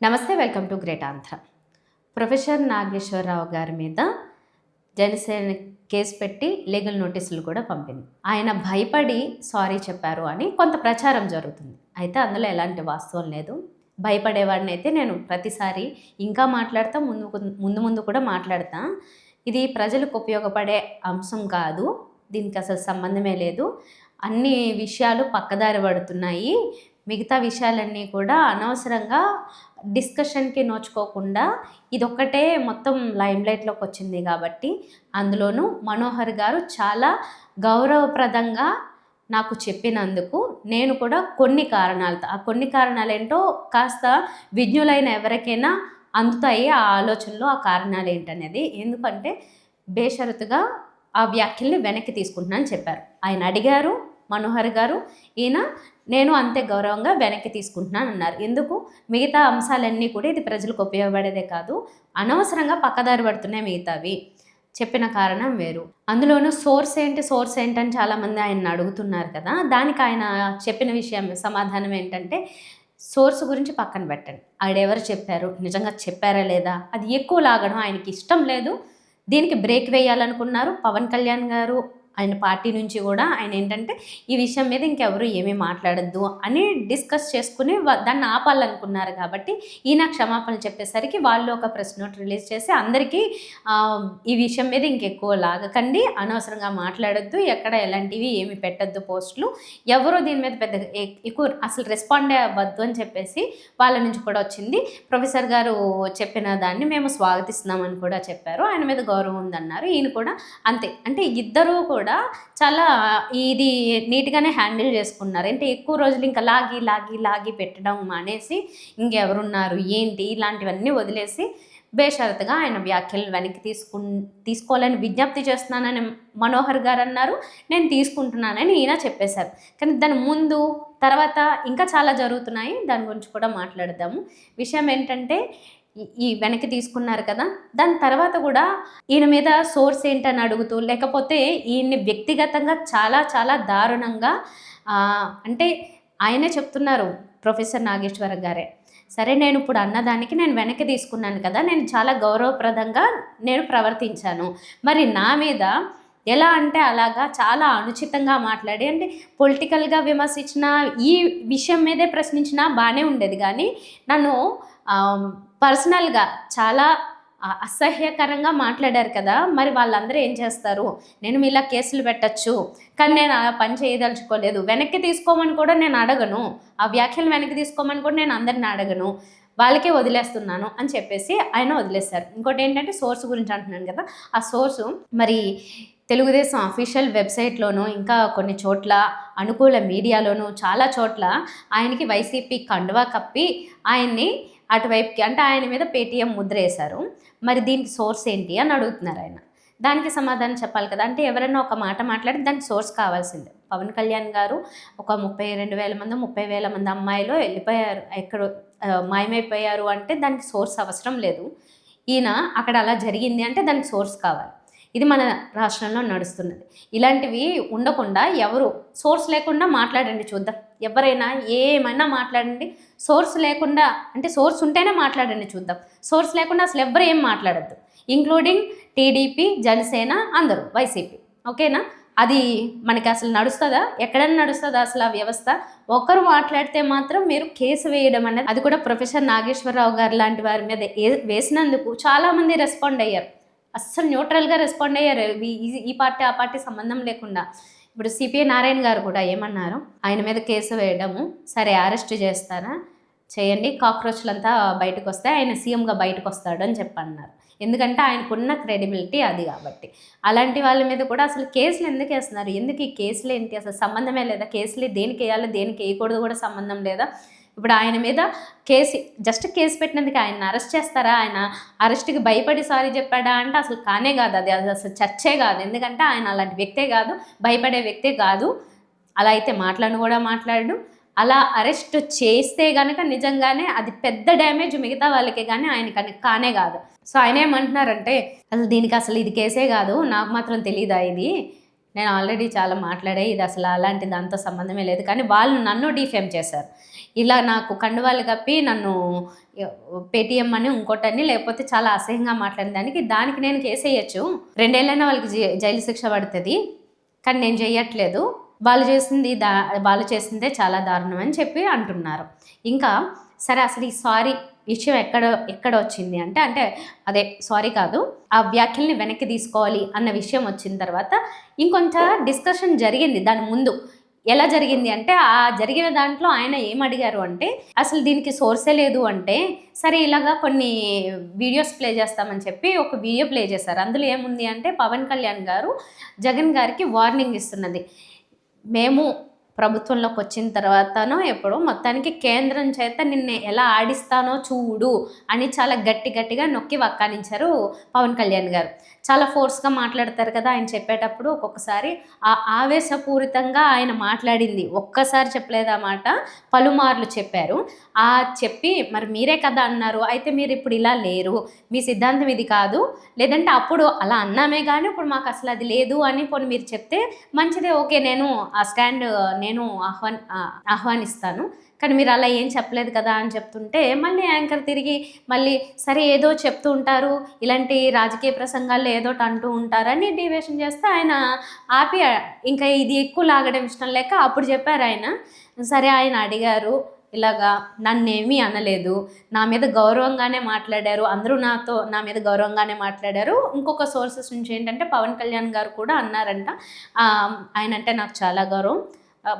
నమస్తే, welcome to great Andhra. Professor Nageswara Rao గారి మీద జనసేన కేసు పెట్టి లీగల్ నోటీసులు కూడా పంపింది. ఆయన భయపడి సారీ చెప్పారు అని కొంత ప్రచారం జరుగుతుంది. అయితే అందులో ఎలాంటి వాస్తవం లేదు. భయపడేవాడిని అయితే నేను ప్రతిసారి ఇంకా మాట్లాడతా, ముందు కూడా మాట్లాడతా. ఇది ప్రజలకు ఉపయోగపడే అంశం కాదు, దీనికి అసలు సంబంధమే లేదు. అన్ని విషయాలు పక్కదారి పడుతున్నాయి. మిగతా విషయాలన్నీ కూడా అనవసరంగా డిస్కషన్కి నోచుకోకుండా ఇదొక్కటే మొత్తం లైమ్లైట్లోకి వచ్చింది కాబట్టి, అందులోనూ మనోహర్ గారు చాలా గౌరవప్రదంగా నాకు చెప్పినందుకు నేను కూడా కొన్ని కారణాలతో, ఆ కొన్ని కారణాలు ఏంటో కాస్త విజ్ఞులైన ఎవరికైనా అందుతాయి ఆ ఆలోచనలు, ఆ కారణాలు ఏంటనేది. ఎందుకంటే బేషరతుగా ఆ వ్యాఖ్యల్ని వెనక్కి తీసుకుంటున్నానని చెప్పారు. ఆయన అడిగారు మనోహర్ గారు, ఈయన నేను అంతే గౌరవంగా వెనక్కి తీసుకుంటున్నాను అన్నారు. ఎందుకు? మిగతా అంశాలన్నీ కూడా ఇది ప్రజలకు ఉపయోగపడేదే కాదు, అనవసరంగా పక్కదారి పడుతున్నాయి మిగతావి. చెప్పిన కారణం వేరు. అందులోనూ సోర్స్ ఏంటని చాలామంది ఆయన అడుగుతున్నారు కదా. దానికి ఆయన చెప్పిన విషయం సమాధానం ఏంటంటే, సోర్స్ గురించి పక్కన పెట్టండి, ఆడెవరు చెప్పారు, నిజంగా చెప్పారా లేదా, అది ఎక్కువ లాగడం ఆయనకి ఇష్టం లేదు. దీనికి బ్రేక్ వేయాలనుకున్నారు పవన్ కళ్యాణ్ గారు. ఆయన పార్టీ నుంచి కూడా ఆయన ఏంటంటే ఈ విషయం మీద ఇంకెవరు ఏమీ మాట్లాడద్దు అని డిస్కస్ చేసుకుని దాన్ని ఆపాలనుకున్నారు. కాబట్టి ఈయన క్షమాపణలు చెప్పేసరికి వాళ్ళు ఒక ప్రెస్ నోట్ రిలీజ్ చేసి అందరికీ ఈ విషయం మీద ఇంకెక్కువ లాగకండి, అనవసరంగా మాట్లాడొద్దు, ఎక్కడ ఎలాంటివి ఏమి పెట్టద్దు పోస్టులు, ఎవరో దీని మీద పెద్ద ఎక్కువ అసలు రెస్పాండ్ అవ్వద్దు అని చెప్పేసి వాళ్ళ నుంచి కూడా వచ్చింది. ప్రొఫెసర్ గారు చెప్పిన దాన్ని మేము స్వాగతిస్తున్నామని కూడా చెప్పారు. ఆయన మీద గౌరవం ఉందన్నారు. ఈయన కూడా అంతే. అంటే ఇద్దరూ కూడా చాలా ఇది నీట్గానే హ్యాండిల్ చేసుకున్నారు. అంటే ఎక్కువ రోజులు ఇంకా లాగి పెట్టడం మానేసి ఇంకెవరున్నారు ఏంటి ఇలాంటివన్నీ వదిలేసి బేషరతుగా ఆయన వ్యాఖ్యలు వెనక్కి తీసుకోవాలని విజ్ఞప్తి చేస్తున్నానని మనోహర్ గారు అన్నారు. నేను తీసుకుంటున్నానని ఈయన చెప్పేశారు. కానీ దాని ముందు తర్వాత ఇంకా చాలా జరుగుతున్నాయి, దాని గురించి కూడా మాట్లాడదాము. విషయం ఏంటంటే, ఈ వెనక్కి తీసుకున్నారు కదా, దాని తర్వాత కూడా ఈయన మీద సోర్స్ ఏంటని అడుగుతూ, లేకపోతే ఈయన్ని వ్యక్తిగతంగా చాలా చాలా దారుణంగా అంటే ఆయనే చెప్తున్నారు ప్రొఫెసర్ నాగేశ్వర గారే, సరే నేను ఇప్పుడు అన్నదానికి నేను వెనక్కి తీసుకున్నాను కదా, నేను చాలా గౌరవప్రదంగా నేను ప్రవర్తించాను, మరి నా మీద ఎలా అంటే అలాగా చాలా అనుచితంగా మాట్లాడి, అంటే పొలిటికల్గా విమర్శించిన ఈ విషయం మీదే ప్రశ్నించినా బాగానే ఉండేది, కానీ నన్ను పర్సనల్గా చాలా అసహ్యకరంగా మాట్లాడారు కదా, మరి వాళ్ళందరూ ఏం చేస్తారు, నేను మీలా కేసులు పెట్టచ్చు, కానీ నేను ఆ పని చేయదలుచుకోలేదు, వెనక్కి తీసుకోమని కూడా నేను అడగను, ఆ వ్యాఖ్యలు వెనక్కి తీసుకోమని కూడా నేను అందరిని అడగను, వాళ్ళకే వదిలేస్తున్నాను అని చెప్పేసి ఆయన వదిలేశారు. ఇంకోటి ఏంటంటే సోర్స్ గురించి అంటున్నాను కదా, ఆ సోర్సు మరి తెలుగుదేశం అఫీషియల్ వెబ్సైట్లోనూ ఇంకా కొన్ని చోట్ల అనుకూల మీడియాలోనూ చాలా చోట్ల ఆయనకి వైసీపీ కండువా కప్పి ఆయన్ని అటువైపుకి, అంటే ఆయన మీద పేటీఎం ముద్ర వేశారు. మరి దీనికి సోర్స్ ఏంటి అని అడుగుతున్నారు ఆయన. దానికి సమాధానం చెప్పాలి కదా. అంటే ఎవరైనా ఒక మాట మాట్లాడి దానికి సోర్స్ కావాల్సిందే. పవన్ కళ్యాణ్ గారు ఒక 32,000 మంది 30,000 మంది అమ్మాయిలు వెళ్ళిపోయారు, ఎక్కడ మాయమైపోయారు అంటే దానికి సోర్స్ అవసరం లేదు. ఈయన అక్కడ అలా జరిగింది అంటే దానికి సోర్స్ కావాలి. ఇది మన రాష్ట్రంలో నడుస్తున్నది. ఇలాంటివి ఉండకుండా ఎవరు సోర్స్ లేకుండా మాట్లాడండి చూద్దాం. ఎవరైనా ఏమైనా మాట్లాడండి, సోర్స్ లేకుండా, అంటే సోర్స్ ఉంటేనే మాట్లాడండి చూద్దాం. సోర్స్ లేకుండా అసలు ఎవరు ఏం మాట్లాడద్దు, ఇంక్లూడింగ్ టీడీపీ, జనసేన, అందరూ, వైసీపీ. ఓకేనా? అది మనకి అసలు నడుస్తుందా? ఎక్కడైనా నడుస్తుందా అసలు ఆ వ్యవస్థ? ఒకరు మాట్లాడితే మాత్రం మీరు కేసు వేయడం అనేది, అది కూడా ప్రొఫెసర్ నాగేశ్వరరావు గారు లాంటి వారి మీద వేసినందుకు చాలామంది రెస్పాండ్ అయ్యారు. అస్సలు న్యూట్రల్గా రెస్పాండ్ అయ్యారు, ఈ పార్టీ ఆ పార్టీ సంబంధం లేకుండా. ఇప్పుడు సిపిఐ నారాయణ గారు కూడా ఏమన్నారు, ఆయన మీద కేసు వేయడము సరే, అరెస్ట్ చేస్తారా చేయండి, కాక్రోచ్లంతా బయటకు వస్తే ఆయన సీఎంగా బయటకు వస్తాడు అని చెప్పన్నారు. ఎందుకంటే ఆయనకున్న క్రెడిబిలిటీ అది కాబట్టి. అలాంటి వాళ్ళ మీద కూడా అసలు కేసులు ఎందుకు వేస్తున్నారు, ఎందుకు ఈ కేసులు ఏంటి, అసలు సంబంధమే లేదా, కేసులు దేనికి వేయాలో దేనికి వేయకూడదు కూడా సంబంధం లేదా. ఇప్పుడు ఆయన మీద జస్ట్ కేసు పెట్టినందుకు ఆయన అరెస్ట్ చేస్తారా? ఆయన అరెస్ట్కి భయపడి సారీ చెప్పాడా అంటే అసలు కానే కాదు, అది అసలు చర్చే కాదు. ఎందుకంటే ఆయన అలాంటి వ్యక్తే కాదు, భయపడే వ్యక్తే కాదు. అలా అయితే మాట్లాడు. అలా అరెస్ట్ చేస్తే కనుక నిజంగానే అది పెద్ద డ్యామేజ్ మిగతా వాళ్ళకే, కానీ ఆయన కానే కాదు. సో ఆయన ఏమంటున్నారంటే, అసలు దీనికి అసలు ఇది కేసే కాదు, నాకు మాత్రం తెలీదా ఇది, నేను ఆల్రెడీ చాలా మాట్లాడే, ఇది అసలు అలాంటి దాంతో సంబంధమే లేదు. కానీ వాళ్ళు నన్ను డిఫేమ్ చేశారు. ఇలా నాకు కండువాలు కప్పి నన్ను పేటీఎం అని ఇంకోటని లేకపోతే చాలా అసహ్యంగా మాట్లాడిన దానికి నేను కేసేయచ్చు. 2 ఏళ్ళైనా వాళ్ళకి జైలు శిక్ష పడుతుంది. కానీ నేను చెయ్యట్లేదు. వాళ్ళు చేసిందే చాలా దారుణం అని చెప్పి అంటున్నారు. ఇంకా సరే అసలు ఈ సారీ విషయం ఎక్కడ వచ్చింది అంటే అదే సారీ కాదు, ఆ వ్యాఖ్యల్ని వెనక్కి తీసుకోవాలి అన్న విషయం వచ్చిన తర్వాత ఇంకొంత డిస్కషన్ జరిగింది. దాని ముందు ఎలా జరిగింది అంటే, ఆ జరిగిన దాంట్లో ఆయన ఏం అడిగారు అంటే, అసలు దీనికి సోర్సే లేదు అంటే, సరే ఇలాగా కొన్ని వీడియోస్ ప్లే చేస్తామని చెప్పి ఒక వీడియో ప్లే చేశారు. అందులో ఏముంది అంటే, పవన్ కళ్యాణ్ గారు జగన్ గారికి వార్నింగ్ ఇస్తున్నది. మేము ప్రభుత్వంలోకి వచ్చిన తర్వాతనో ఎప్పుడో మొత్తానికి కేంద్రం చేత నిన్ను ఎలా ఆడిస్తానో చూడు అని చాలా గట్టిగా నొక్కి వక్కానించారు పవన్ కళ్యాణ్ గారు. చాలా ఫోర్స్గా మాట్లాడతారు కదా ఆయన చెప్పేటప్పుడు. ఒక్కొక్కసారి ఆ ఆవేశపూరితంగా ఆయన మాట్లాడింది ఒక్కసారి చెప్పలేదు ఆ మాట, పలుమార్లు చెప్పారు. చెప్పి మరి మీరే కదా అన్నారు, అయితే మీరు ఇప్పుడు ఇలా లేరు, మీ సిద్ధాంతం ఇది కాదు, లేదంటే అప్పుడు అలా అన్నామే కానీ ఇప్పుడు మాకు అసలు అది లేదు అని పోనీ మీరు చెప్తే మంచిదే, ఓకే, నేను ఆ స్టాండ్ నేను ఆహ్వానిస్తాను, కానీ మీరు అలా ఏం చెప్పలేదు కదా అని చెప్తుంటే మళ్ళీ యాంకర్ తిరిగి మళ్ళీ సరే ఏదో చెప్తూ ఉంటారు, ఇలాంటి రాజకీయ ప్రసంగాల్లో ఏదోటి అంటూ ఉంటారని డివేషన్ చేస్తే ఆయన ఆపి ఇంకా ఇది ఎక్కువ లాగడం ఇష్టం లేక అప్పుడు చెప్పారు ఆయన. సరే ఆయన అడిగారు, ఇలాగా నన్నేమీ అనలేదు, నా మీద గౌరవంగానే మాట్లాడారు, అందరూ నా మీద గౌరవంగానే మాట్లాడారు. ఇంకొక సోర్సెస్ నుంచి ఏంటంటే పవన్ కళ్యాణ్ గారు కూడా అన్నారంట, ఆయన అంటే నాకు చాలా గౌరవం,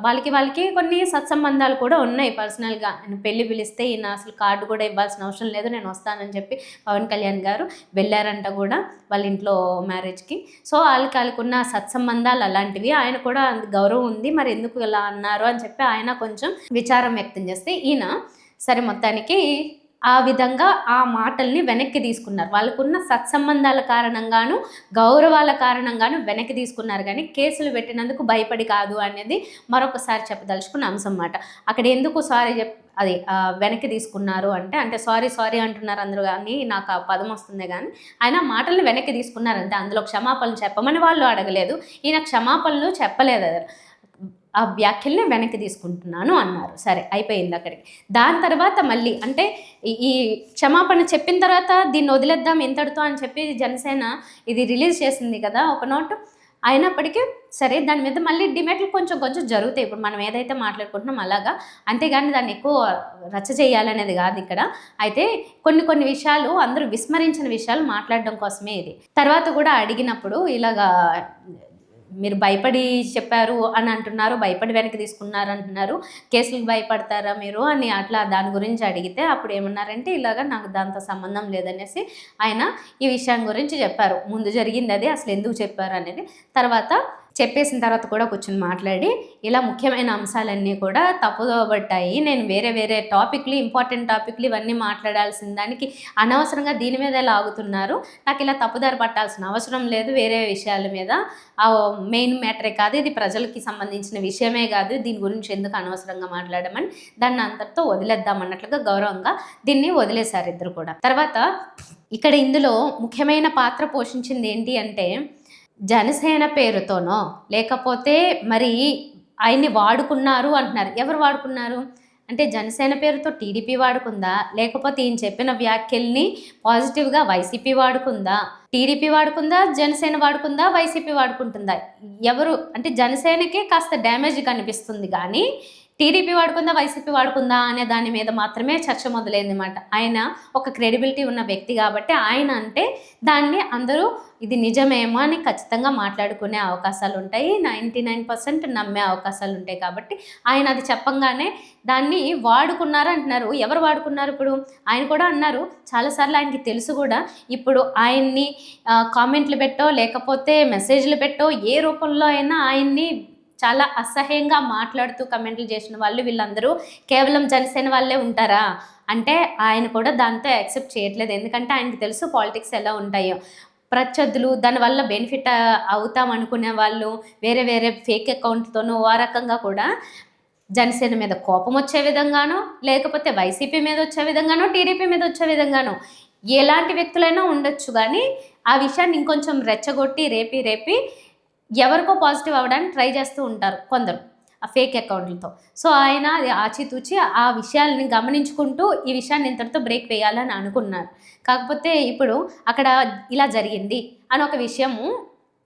వాళ్ళకి కొన్ని సత్సంబంధాలు కూడా ఉన్నాయి పర్సనల్గా, పెళ్ళి పిలిస్తే ఈయన అసలు కార్డు కూడా ఇవ్వాల్సిన అవసరం లేదు, నేను వస్తానని చెప్పి పవన్ కళ్యాణ్ గారు వెళ్ళారంట కూడా వాళ్ళ ఇంట్లో మ్యారేజ్కి. సో వాళ్ళకున్న సత్సంబంధాలు అలాంటివి, ఆయన కూడా గౌరవం ఉంది, మరి ఎందుకు ఇలా అన్నారు అని చెప్పి ఆయన కొంచెం విచారం వ్యక్తం చేస్తే ఈయన సరే మొత్తానికి ఆ విధంగా ఆ మాటల్ని వెనక్కి తీసుకున్నారు. వాళ్ళకున్న సత్సంబంధాల కారణంగాను గౌరవాల కారణంగాను వెనక్కి తీసుకున్నారు, కానీ కేసులు పెట్టినందుకు భయపడి కాదు అనేది మరొకసారి చెప్పదలుచుకున్న అంశం అన్నమాట. అక్కడ ఎందుకు సారీ వెనక్కి తీసుకున్నారు అంటే సారీ అంటున్నారు అందరూ, కానీ నాకు ఆ పదం వస్తుంది, కానీ ఆయన మాటల్ని వెనక్కి తీసుకున్నారంటే అందులో క్షమాపణలు చెప్పమని వాళ్ళు అడగలేదు, ఈయన క్షమాపణలు చెప్పలేదు, ఆ వ్యాఖ్యల్ని వెనక్కి తీసుకుంటున్నాను అన్నారు. సరే అయిపోయింది అక్కడికి. దాని తర్వాత మళ్ళీ అంటే ఈ క్షమాపణ చెప్పిన తర్వాత దీన్ని వదిలేద్దాం ఎంతటితో అని చెప్పి జనసేన ఇది రిలీజ్ చేసింది కదా ఒక నోటు. అయినప్పటికీ సరే దాని మీద మళ్ళీ డిబేట్లు కొంచెం జరుగుతాయి, ఇప్పుడు మనం ఏదైతే మాట్లాడుకుంటున్నాం అలాగా, అంతేగాని దాన్ని ఎక్కువ రచ్చ చేయాలనేది కాదు ఇక్కడ. అయితే కొన్ని విషయాలు అందరూ విస్మరించిన విషయాలు మాట్లాడడం కోసమే ఇది. తర్వాత కూడా అడిగినప్పుడు ఇలాగా మీరు భయపడి చెప్పారు అని అంటున్నారు, భయపడి వెనక్కి తీసుకున్నారు అంటున్నారు, కేసులకు భయపడతారా మీరు అని అట్లా దాని గురించి అడిగితే అప్పుడు ఏమన్నారంటే ఇలాగ నాకు దాంతో సంబంధం లేదనేసి ఆయన ఈ విషయం గురించి చెప్పారు. ముందు జరిగింది అది, అసలు ఎందుకు చెప్పారు అనేది తర్వాత చెప్పేసిన తర్వాత కూడా కూర్చొని మాట్లాడి ఇలా ముఖ్యమైన అంశాలన్నీ కూడా తప్పుదోబట్టాయి, నేను వేరే టాపిక్లు ఇంపార్టెంట్ టాపిక్లు ఇవన్నీ మాట్లాడాల్సిన దానికి అనవసరంగా దీని మీద లాగుతున్నారు, నాకు ఇలా తప్పుదారి పట్టాల్సిన అవసరం లేదు, వేరే విషయాల మీద మెయిన్ మ్యాటరే కాదు, ఇది ప్రజలకి సంబంధించిన విషయమే కాదు, దీని గురించి ఎందుకు అనవసరంగా మాట్లాడమని దాన్ని అంతటితో వదిలేద్దామన్నట్లుగా గౌరవంగా దీన్ని వదిలేశారు ఇద్దరు కూడా. తర్వాత ఇక్కడ ఇందులో ముఖ్యమైన పాత్ర పోషించింది ఏంటి అంటే, జనసేన పేరుతోనో లేకపోతే మరి ఆయన్ని వాడుకున్నారు అంటున్నారు. ఎవరు వాడుకున్నారు అంటే జనసేన పేరుతో టీడీపీ వాడుకుందా, లేకపోతే ఈయన చెప్పిన వ్యాఖ్యల్ని పాజిటివ్గా వైసీపీ వాడుకుందా, టీడీపీ వాడుకుందా, జనసేన వాడుకుందా, వైసీపీ వాడుకుంటుందా, ఎవరు అంటే జనసేనకే కాస్త డ్యామేజ్ కనిపిస్తుంది, కానీ టీడీపీ వాడుకుందా వైసీపీ వాడుకుందా అనే దాని మీద మాత్రమే చర్చ మొదలైందన్నమాట. ఆయన ఒక క్రెడిబిలిటీ ఉన్న వ్యక్తి కాబట్టి ఆయన అంటే దాన్ని అందరూ ఇది నిజమేమో అని ఖచ్చితంగా మాట్లాడుకునే అవకాశాలు ఉంటాయి, 99% నమ్మే అవకాశాలు ఉంటాయి. కాబట్టి ఆయన అది చెప్పంగానే దాన్ని వాడుకున్నారు అంటున్నారు. ఎవరు వాడుకున్నారు? ఇప్పుడు ఆయన కూడా అన్నారు చాలాసార్లు, ఆయనకి తెలుసు కూడా, ఇప్పుడు ఆయన్ని కామెంట్లు పెట్టో లేకపోతే మెసేజ్లు పెట్టో ఏ రూపంలో అయినా ఆయన్ని చాలా అసహ్యంగా మాట్లాడుతూ కమెంట్లు చేసిన వాళ్ళు వీళ్ళందరూ కేవలం జనసేన వాళ్ళే ఉంటారా అంటే ఆయన కూడా దాంతో యాక్సెప్ట్ చేయట్లేదు. ఎందుకంటే ఆయనకి తెలుసు పాలిటిక్స్ ఎలా ఉంటాయో. ప్రత్యర్థులు దానివల్ల బెనిఫిట్ అవుతాం అనుకునే వాళ్ళు వేరే ఫేక్ అకౌంట్తోనో ఆ రకంగా కూడా జనసేన మీద కోపం వచ్చే విధంగానో లేకపోతే వైసీపీ మీద వచ్చే విధంగానో టీడీపీ మీద వచ్చే విధంగానో ఎలాంటి వ్యక్తులైనా ఉండొచ్చు, కానీ ఆ విషయాన్ని ఇంకొంచెం రెచ్చగొట్టి రేపి ఎవరికో పాజిటివ్ అవ్వడానికి ట్రై చేస్తూ ఉంటారు కొందరు ఆ ఫేక్ అకౌంట్లతో. సో ఆయన అది ఆచితూచి ఆ విషయాల్ని గమనించుకుంటూ ఈ విషయాన్ని ఇంతటితో బ్రేక్ వేయాలని అనుకున్నారు. కాకపోతే ఇప్పుడు అక్కడ ఇలా జరిగింది అని ఒక విషయము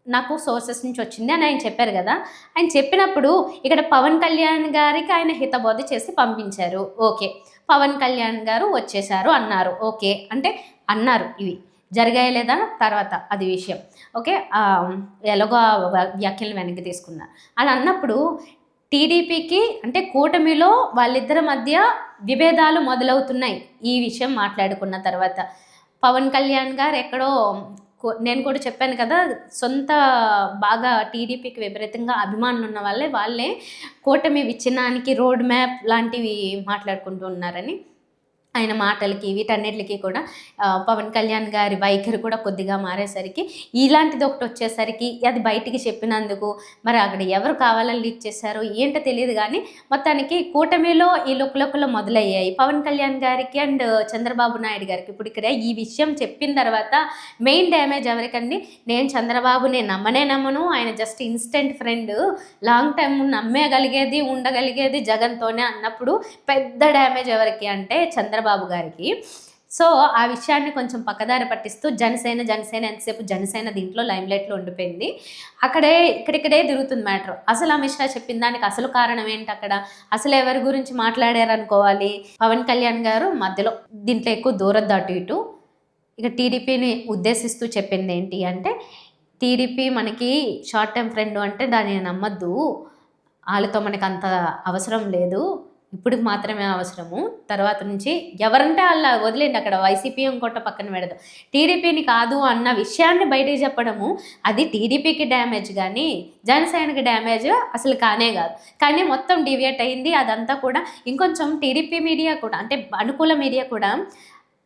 నాకు సోర్సెస్ నుంచి వచ్చింది అని ఆయన చెప్పారు గదా! ఆయన చెప్పినప్పుడు ఇక్కడ పవన్ కళ్యాణ్ గారికి ఆయన హితబోధ చేసి పంపించారు. ఓకే. పవన్ కళ్యాణ్ గారు వచ్చేసారు అన్నారు. ఓకే. అంటే అన్నారు ఇవి. జరిగాయా లేదా తర్వాత అది విషయం. ఓకే. ఎలాగో ఆ వ్యాఖ్యలను వెనక్కి తీసుకున్నారు. అలా అన్నప్పుడు టీడీపీకి అంటే కూటమిలో వాళ్ళిద్దరి మధ్య విభేదాలు మొదలవుతున్నాయి. ఈ విషయం మాట్లాడుకున్న తర్వాత. పవన్ కళ్యాణ్ గారు ఎక్కడో నేను కూడా చెప్పాను కదా! సొంత బాగా టీడీపీకి విపరీతంగా అభిమానులున్న వాళ్ళే కూటమి విచ్ఛిన్నానికి రోడ్ మ్యాప్ లాంటివి మాట్లాడుకుంటూ ఉన్నారని. ఆయన మాటలకి వీటన్నిటికి కూడా పవన్ కళ్యాణ్ గారి వైఖరి కూడా కొద్దిగా మారేసరికి ఇలాంటిది ఒకటి వచ్చేసరికి అది బయటికి చెప్పినందుకు మరి అక్కడ ఎవరు కావాలని లీక్ చేశారో ఏంటో తెలియదు కానీ మొత్తానికి కూటమిలో ఈ లుక్లొక్కలు మొదలయ్యాయి పవన్ కళ్యాణ్ గారికి అండ్ చంద్రబాబు నాయుడు గారికి. ఇప్పుడు ఇక్కడ ఈ విషయం చెప్పిన తర్వాత మెయిన్ డ్యామేజ్ ఎవరికండి? నేను చంద్రబాబుని నమ్మను, ఆయన just instant friend, long time నమ్మేయగలిగేది ఉండగలిగేది జగన్తోనే అన్నప్పుడు పెద్ద డ్యామేజ్ ఎవరికి అంటే చంద్రబాబు గారికి. సో ఆ విషయాన్ని కొంచెం పక్కదారి పట్టిస్తూ జనసేన ఎంతసేపు జనసేన దీంట్లో లైమ్లైట్లో ఉండిపోయింది. ఇక్కడిక్కడే తిరుగుతుంది మ్యాటర్. అసలు అమిత్ షా చెప్పిన దానికి అసలు కారణం ఏంటి? అక్కడ అసలు ఎవరి గురించి మాట్లాడారు అనుకోవాలి? పవన్ కళ్యాణ్ గారు మధ్యలో దీంట్లో ఎక్కువ దూరద్దు అటు ఇటు. ఇక టీడీపీని ఉద్దేశిస్తూ చెప్పింది ఏంటి అంటే, టీడీపీ మనకి షార్ట్ టర్మ్ ఫ్రెండ్ అంటే దాన్ని నమ్మద్దు, వాళ్ళతో మనకు అంత అవసరం లేదు, ఇప్పటికి మాత్రమే అవసరము, తర్వాత నుంచి ఎవరంటే వాళ్ళ వదిలేండి. అక్కడ వైసీపీ ఇంకోట పక్కన పెడదు, టీడీపీని కాదు అన్న విషయాన్ని బయటికి చెప్పడము అది టీడీపీకి డ్యామేజ్ కానీ జనసేనకి డ్యామేజ్ అసలు కానే కాదు. కానీ మొత్తం డివియేట్ అయింది అదంతా కూడా. ఇంకొంచెం టీడీపీ మీడియా కూడా అంటే అనుకూల మీడియా కూడా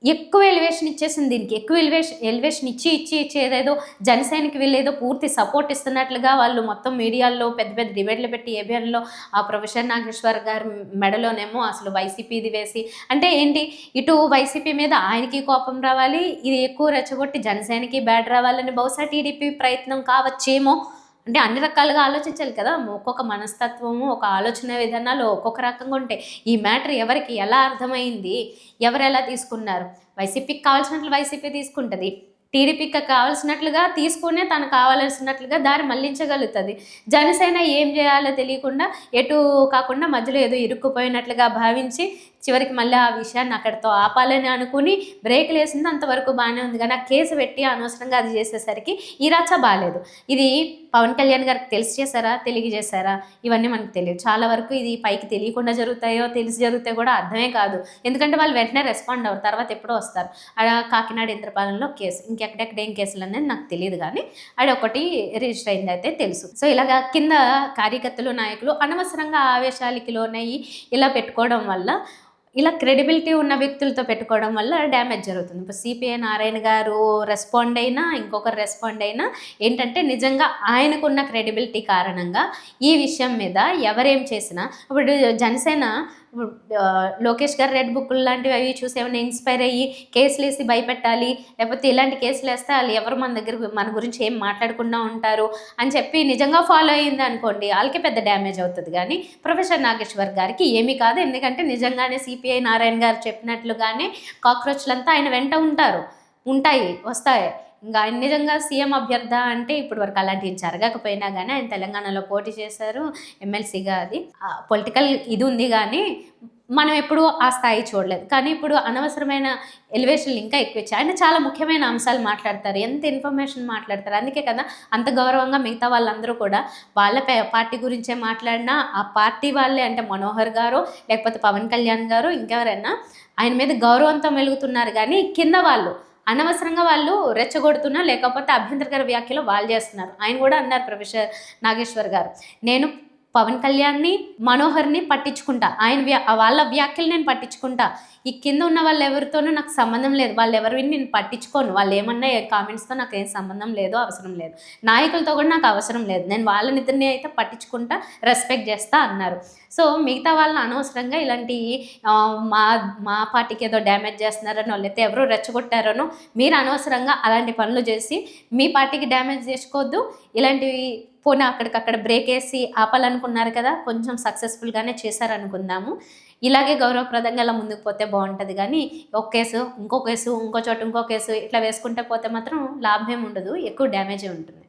ఎక్కువ ఎలివేషన్ ఇచ్చేసింది దీనికి. ఎక్కువ ఎలివేషన్ ఇచ్చి ఏదేదో జనసేనకి వీళ్ళేదో పూర్తి సపోర్ట్ ఇస్తున్నట్లుగా వాళ్ళు మొత్తం మీడియాల్లో పెద్ద డిబేట్లు పెట్టి ఏబిఎన్లో ఆ ప్రొఫెసర్ నాగేశ్వర్ గారి మెడలోనేమో అసలు వైసీపీది వేసి, అంటే ఏంటి, ఇటు వైసీపీ మీద ఆయనకి కోపం రావాలి, ఇది ఎక్కువ రెచ్చగొట్టి జనసేనకి బ్యాడ్ రావాలని బహుశా టీడీపీ ప్రయత్నం కావచ్చేమో. అంటే అన్ని రకాలుగా ఆలోచించాలి కదా, ఒక్కొక్క మనస్తత్వము ఒక ఆలోచన విధానాలు ఒక్కొక్క రకంగా ఉంటాయి. ఈ మ్యాటర్ ఎవరికి ఎలా అర్థమైంది, ఎవరు ఎలా తీసుకున్నారు? వైసీపీకి కావాల్సినట్లు వైసీపీ తీసుకుంటుంది, టీడీపీకి కావాల్సినట్లుగా తీసుకునే తను కావాల్సినట్లుగా దారి మళ్లించగలుగుతుంది. జనసేన ఏం చేయాలో తెలియకుండా ఎటు కాకుండా మధ్యలో ఏదో ఇరుక్కుపోయినట్లుగా భావించి చివరికి మళ్ళీ ఆ విషయాన్ని అక్కడితో ఆపాలని అనుకుని బ్రేక్లు వేసింది. అంతవరకు బాగానే ఉంది కానీ ఆ కేసు పెట్టి అనవసరంగా అది చేసేసరికి ఈ రచ్చ బాగాలేదు. ఇది పవన్ కళ్యాణ్ గారికి తెలిసి చేశారా, తెలియజేశారా, ఇవన్నీ మనకు తెలియదు. చాలా వరకు ఇది పైకి తెలియకుండా జరుగుతాయో తెలిసి జరుగుతాయో కూడా అర్థమే కాదు. ఎందుకంటే వాళ్ళు వెంటనే రెస్పాండ్ అవ్వరు, తర్వాత ఎప్పుడో వస్తారు. కాకినాడ ఇంద్రపాలెంలో కేసు, ఇంకెక్కడెక్కడ ఏం కేసులు అనేది నాకు తెలియదు కానీ ఒకటి రిజిస్టర్ అయింది అయితే తెలుసు. సో ఇలాగా కింద కార్యకర్తలు నాయకులు అనవసరంగా ఆవేశాలకి లోనయ్యి ఇలా పెట్టుకోవడం వల్ల, ఇలా క్రెడిబిలిటీ ఉన్న వ్యక్తులతో పెట్టుకోవడం వల్ల డ్యామేజ్ జరుగుతుంది. ఇప్పుడు సిపిఐ నారాయణ గారు రెస్పాండ్ అయినా ఇంకొకరు రెస్పాండ్ అయినా ఏంటంటే నిజంగా ఆయనకున్న క్రెడిబిలిటీ కారణంగా ఈ విషయం మీద ఎవరేం చేసినా, ఇప్పుడు జనసేన లోకేష్ గారు రెడ్ బుక్ లాంటివి అవి చూసి ఏమైనా ఇన్స్పైర్ అయ్యి కేసులు వేసి భయపెట్టాలి, లేకపోతే ఇలాంటి కేసులు వేస్తే వాళ్ళు ఎవరు మన గురించి ఏం మాట్లాడకుండా ఉంటారు అని చెప్పి నిజంగా ఫాలో అయ్యింది అనుకోండి, వాళ్ళకి పెద్ద డ్యామేజ్ అవుతుంది. కానీ ప్రొఫెసర్ నాగేశ్వర్ గారికి ఏమీ కాదు. ఎందుకంటే నిజంగానే సిపిఐ నారాయణ గారు చెప్పినట్లుగానే కాక్రోచ్లంతా ఆయన వెంట వస్తాయి. ఇంకా ఆయన నిజంగా సీఎం అభ్యర్థ అంటే ఇప్పటి వరకు అలాంటివి జరగకపోయినా కానీ ఆయన తెలంగాణలో పోటీ చేశారు ఎమ్మెల్సీగా. అది పొలిటికల్ ఇది ఉంది కానీ మనం ఎప్పుడూ ఆ స్థాయి చూడలేదు. కానీ ఇప్పుడు అనవసరమైన ఎలివేషన్లు ఇంకా ఎక్కువ ఇచ్చాయి. ఆయన చాలా ముఖ్యమైన అంశాలు మాట్లాడతారు, ఎంత ఇన్ఫర్మేషన్ మాట్లాడతారు. అందుకే కదా అంత గౌరవంగా మిగతా వాళ్ళందరూ కూడా వాళ్ళ పార్టీ గురించే మాట్లాడినా ఆ పార్టీ వాళ్ళే, అంటే మనోహర్ గారు లేకపోతే పవన్ కళ్యాణ్ గారు ఇంకెవరైనా ఆయన మీద గౌరవంతో మెలుగుతున్నారు. కానీ కింద వాళ్ళు అనవసరంగా వాళ్ళు రెచ్చగొడుతున్నా లేకపోతే అభ్యంతరకర వ్యాఖ్యలు వాళ్ళు చేస్తున్నారు. ఆయన కూడా అన్నారు ప్రొఫెసర్ నాగేశ్వర్ గారు, నేను పవన్ కళ్యాణ్ని మనోహర్ని పట్టించుకుంటా, వాళ్ళ వ్యాఖ్యలు నేను పట్టించుకుంటా, ఈ కింద ఉన్న వాళ్ళు ఎవరితోనూ నాకు సంబంధం లేదు, వాళ్ళు ఎవరిని నేను పట్టించుకోను, వాళ్ళు ఏమన్నా కామెంట్స్తో నాకు ఏం సంబంధం లేదు, అవసరం లేదు, నాయకులతో కూడా నాకు అవసరం లేదు, నేను వాళ్ళనిద్దరిని అయితే పట్టించుకుంటా, రెస్పెక్ట్ చేస్తా అన్నారు. సో మిగతా వాళ్ళని అనవసరంగా ఇలాంటి మా పార్టీకి ఏదో డ్యామేజ్ చేస్తున్నారనో లేకపోతే ఎవరో రెచ్చగొట్టారనో మీరు అనవసరంగా అలాంటి పనులు చేసి మీ పార్టీకి డ్యామేజ్ చేసుకోవద్దు. ఇలాంటివి పోనీ అక్కడికక్కడ బ్రేక్ వేసి ఆపాలనుకున్నారు కదా, కొంచెం సక్సెస్ఫుల్గానే చేశారనుకుందాము. ఇలాగే గౌరవప్రదంగా ఇలా ముందుకు పోతే బాగుంటుంది. కానీ ఒక కేసు ఇంకో కేసు ఇంకో చోట ఇంకో కేసు ఇట్లా వేసుకుంటే పోతే మాత్రం లాభం ఏమి ఉండదు, ఎక్కువ డ్యామేజే ఉంటుంది.